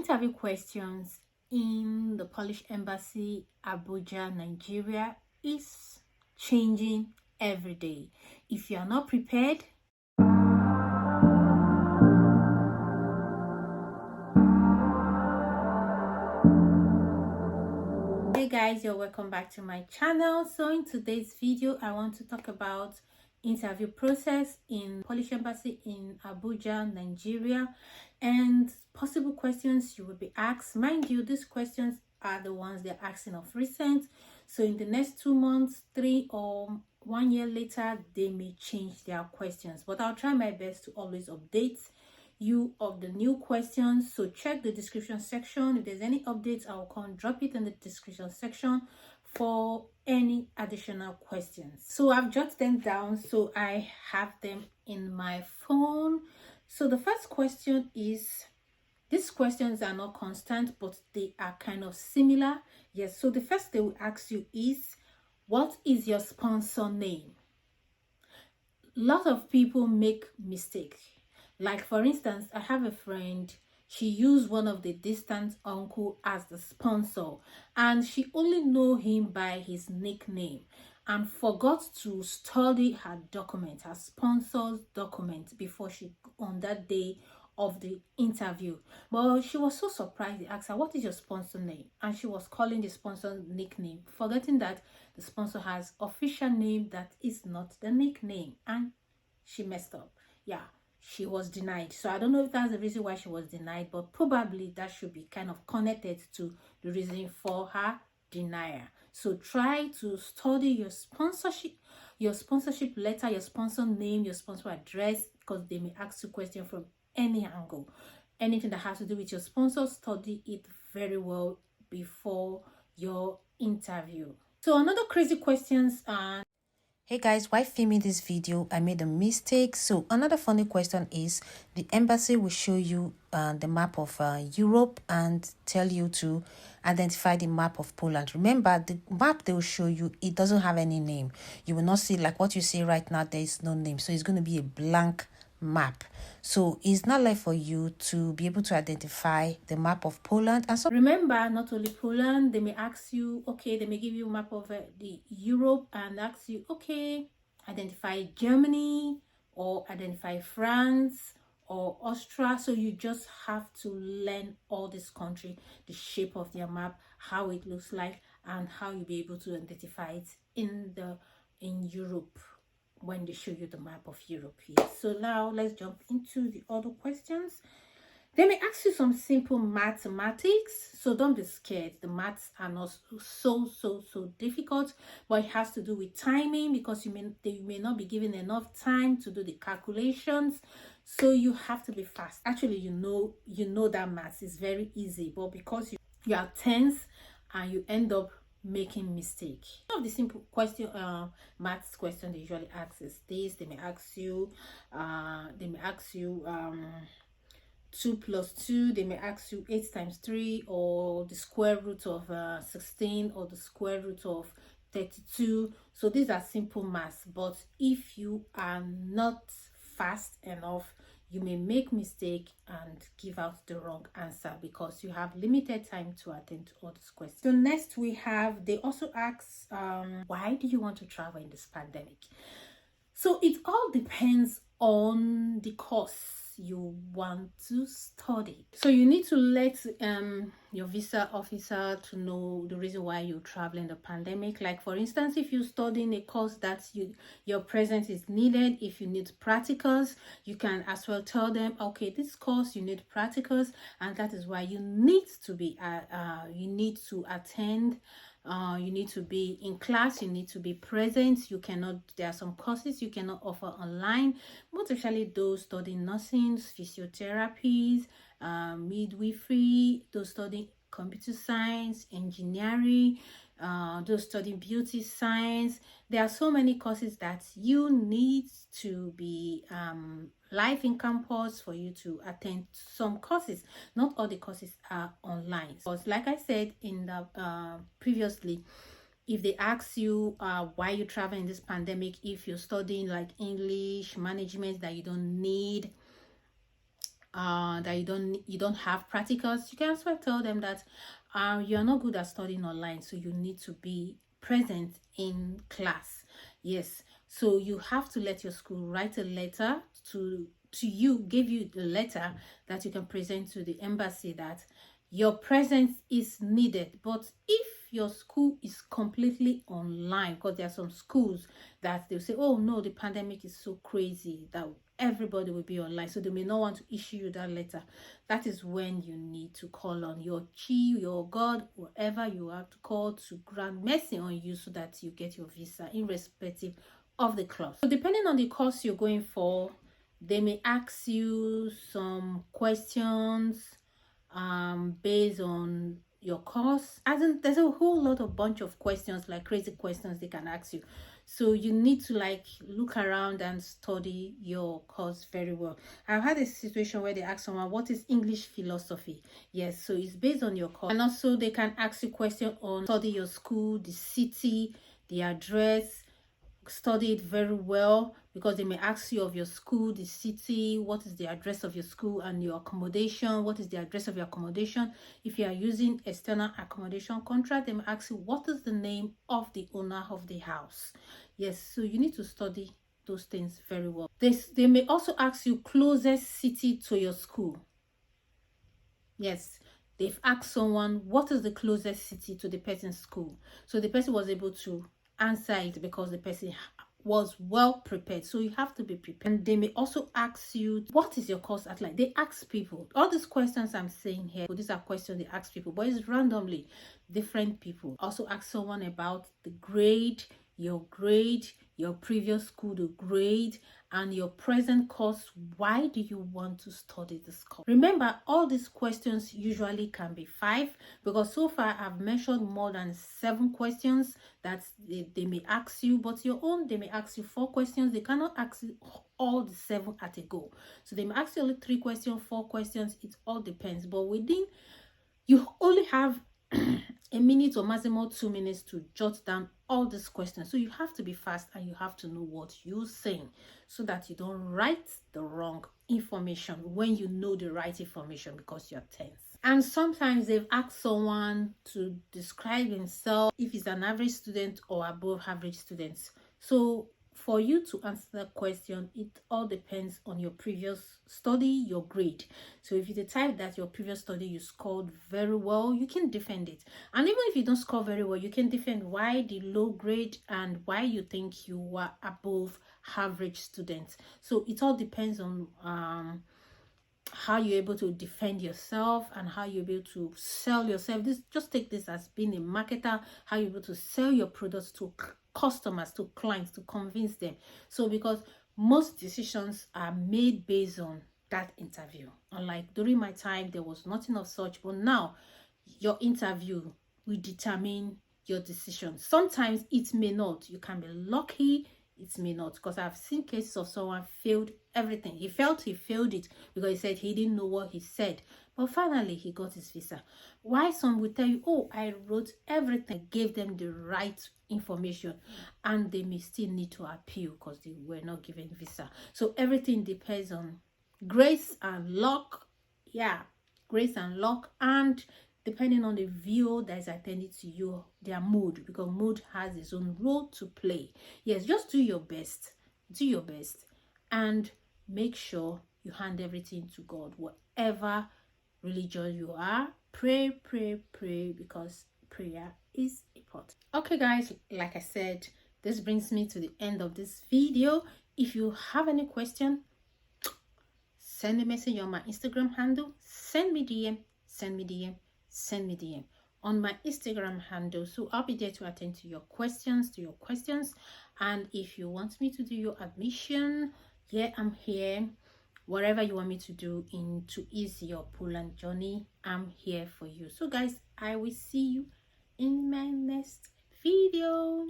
interview questions in the Polish Embassy, Abuja, Nigeria is changing every day. If you are not prepared, hey guys, you're welcome back to my channel. So in today's video, I want to talk about interview process in Polish Embassy in Abuja, Nigeria, and possible questions you will be asked. Mind you, these questions are the ones they're asking of recent, so in the next 2 months, 3 or 1 year later, they may change their questions, but I'll try my best to always update you of the new questions. So check the description section. If there's any updates, I'll come drop it in the description section for any additional questions. So I've jotted them down, so I have them in my phone. So the first question is, these questions are not constant, but they are kind of similar. Yes, so the first they will ask you is, what is your sponsor name? A lot of people make mistakes. Like for instance, I have a friend, she used one of the distant uncle as the sponsor, and she only know him by his nickname and forgot to study her document, her sponsor's document, before she on that day of the interview. But she was so surprised. They asked her, what is your sponsor name? And she was calling the sponsor nickname, forgetting that the sponsor has official name that is not the nickname, and she messed up. Yeah, she was denied. So I don't know if that's the reason why she was denied, but probably that should be kind of connected to the reason for her denial. So try to study your sponsorship letter, your sponsor name, your sponsor address, because they may ask you questions from any angle. Anything that has to do with your sponsor, study it very well before your interview. So another crazy questions are, hey guys, while filming this video, I made a mistake. So another funny question is, the embassy will show you the map of Europe and tell you to identify the map of Poland. Remember, the map they will show you, it doesn't have any name. You will not see, like what you see right now, there is no name. So it's going to be a blank map. So it's not like for you to be able to identify the map of Poland. And so remember, not only Poland, they may ask you, okay, they may give you a map of the Europe and ask you, okay, identify Germany or identify France or Austria. So you just have to learn all this country, the shape of their map, how it looks like, and how you'll be able to identify it in Europe when they show you the map of Europe here. So now let's jump into the other questions. They may ask you some simple mathematics, so don't be scared. The maths are not so difficult, but it has to do with timing, because you may not be given enough time to do the calculations, so you have to be fast. Actually, you know that maths is very easy, but because you are tense and you end up making mistake. One of the simple question maths question they usually ask is this. They may ask you 2 plus 2. They may ask you 8 times 3, or the square root of 16, or the square root of 32. So these are simple maths, but if you are not fast enough, you may make mistake and give out the wrong answer, because you have limited time to attend to all these questions. So next we have, they also ask, why do you want to travel in this pandemic? So it all depends on the course you want to study. So you need to let your visa officer to know the reason why you travel in the pandemic. Like for instance, if you're studying a course that your presence is needed, if you need practicals, you can as well tell them, okay, this course you need practicals, and that is why you need to be you need to attend. You need to be in class, you need to be present. You cannot, there are some courses you cannot offer online, but especially those studying nursing, physiotherapies, midwifery, those studying computer science, engineering, those studying beauty science. There are so many courses that you need to be live in campus for you to attend some courses. Not all the courses are online, but like I said in the previously, if they ask you why you travel in this pandemic, if you're studying like English management that you don't need that you don't have practicals, you can as well tell them that you're not good at studying online, so you need to be present in class. Yes, so you have to let your school write a letter to you, give you the letter that you can present to the embassy that your presence is needed. But if your school is completely online, because there are some schools that they'll say, oh no, the pandemic is so crazy that everybody will be online, so they may not want to issue you that letter, that is when you need to call on your chi, your God, whoever you have to call to grant mercy on you so that you get your visa irrespective of the course. So depending on the course you're going for, they may ask you some questions based on your course. As in, there's a whole lot of bunch of questions, like crazy questions they can ask you. So you need to like look around and study your course very well. I've had a situation where they ask someone, what is English philosophy? Yes, so it's based on your course. And also they can ask you question on study your school, the city, the address. Study it very well, because they may ask you of your school, the city, what is the address of your school, and your accommodation, what is the address of your accommodation. If you are using external accommodation contract, they may ask you what is the name of the owner of the house. Yes, so you need to study those things very well. They may also ask you closest city to your school. Yes, they've asked someone what is the closest city to the person's school, so the person was able to answer it because the person was well prepared. So you have to be prepared. And they may also ask you, what is your course at? Like, they ask people all these questions I'm saying here, these are questions they ask people, but it's randomly different people. Also ask someone about the grade, your previous school, the grade, and your present course. Why do you want to study this course? Remember, all these questions usually can be 5, because so far I've mentioned more than 7 questions that they may ask you, but your own, they may ask you 4 questions. They cannot ask you all the 7 at a go, so they may ask you only 3 questions, 4 questions. It all depends, but within, you only have a minute or maximum 2 minutes to jot down all these questions. So you have to be fast, and you have to know what you're saying so that you don't write the wrong information when you know the right information, because you're tense. And sometimes they've asked someone to describe himself, if he's an average student or above average student. So for you to answer that question, it all depends on your previous study, your grade. So if you're the type that your previous study you scored very well, you can defend it. And even if you don't score very well, you can defend why the low grade and why you think you were above average students. So it all depends on how you're able to defend yourself and how you're able to sell yourself. Just take this as being a marketer, how you're able to sell your products to customers, to clients, to convince them. So because most decisions are made based on that interview. Unlike during my time, there was nothing of such, but now your interview will determine your decision. Sometimes it may not. You can be lucky, it may not, because I've seen cases of someone failed everything. He felt he failed it because he said he didn't know what he said, but finally he got his visa. Why some will tell you, oh, I wrote everything, gave them the right information, and they may still need to appeal because they were not given visa. So everything depends on grace and luck. Yeah, grace and luck, and depending on the view that is attended to you, their mood, because mood has its own role to play. Yes, just do your best, and make sure you hand everything to God. Whatever religion you are, pray, because prayer is important. Okay guys, like I said, this brings me to the end of this video. If you have any question, send a message on my Instagram handle, send me DM on my Instagram handle. So I'll be there to attend to your questions, and if you want me to do your admission, yeah, I'm here. Whatever you want me to do to ease your Poland journey, I'm here for you. So guys, I will see you in my next video.